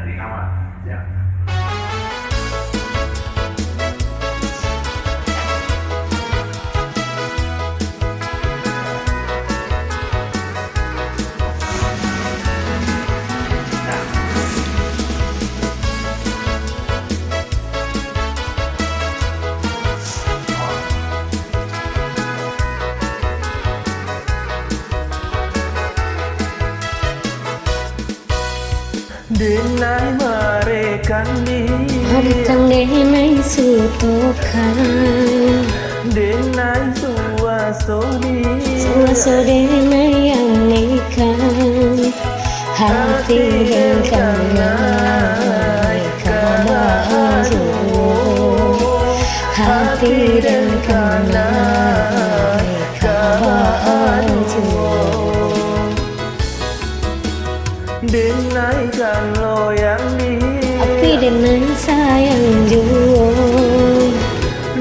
Tadi nama ya. Đến nay mà rê cắn đi Thằng đế nay sự tốt khá Đến nay xua số đi Xua số đế nay ang nay khang Hati dan kanai kabahagia Hati dan kanai kabahagia Đến nay kan loyang di Api dengan sayang jua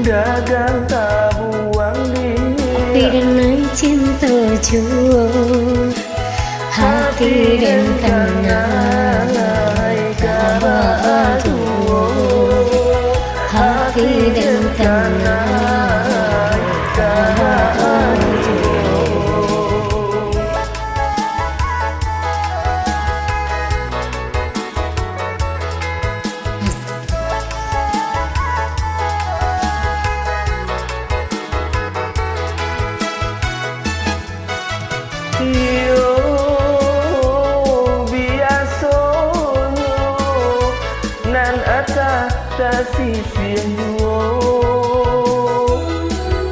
Dagang tak buang di Api dengan cinta jua Hati dan kanai kabahagia Hati dan kanai kabahagia Iyo biasanya nan ata ta sisian duo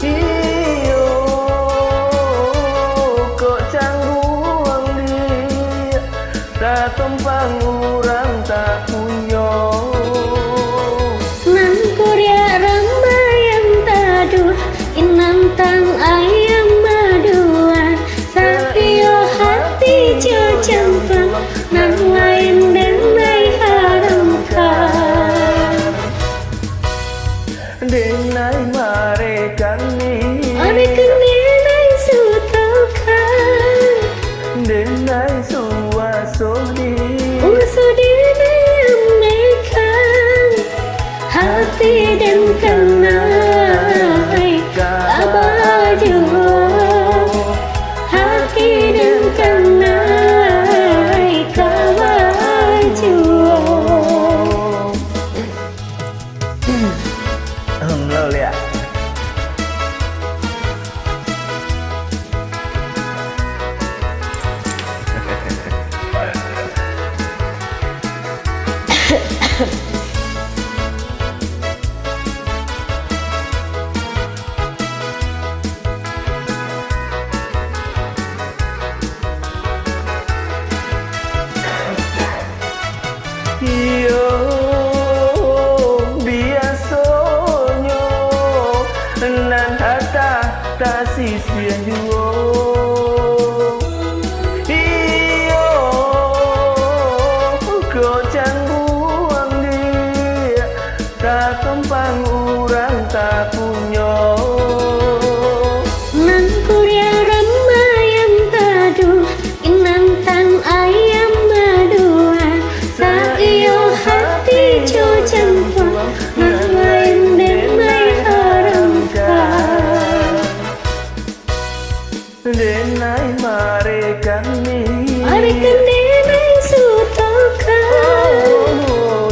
iyo kok cangguang dia tak tumpang urang tak punya nan Korea rambayang tadu inang tang ayam maduan sapio hati jo campang nan lain dan nay haramkan đến nay mà rê cắn đi ane kene nay sutakan đến nay xua số đi usudi mekan hati dan kanai kabahagia hati dan kanai kabahagia lo lẹ Iyo biasanya nan hata ta sisian duo iyo kok cangguang dia tak tumpang urang tak punya nan Korea rambayang tadu inang tang ayam maduan saio hati jo campang nan lain dan nay haramkan đến nay mà rê cắn đi ane kene nay sutakan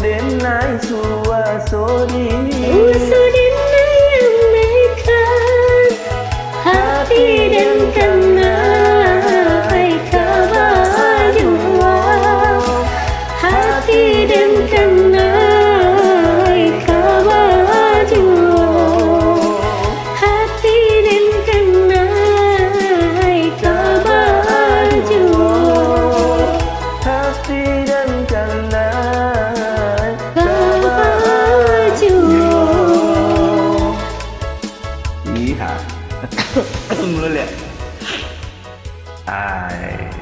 đến nay xua số đi usudin yang mekan hati dan kanai kabahagia hati dan kanai kabahagia hati dan kanai kabahagia hati dan kanai kabahagia iya belum lihat ai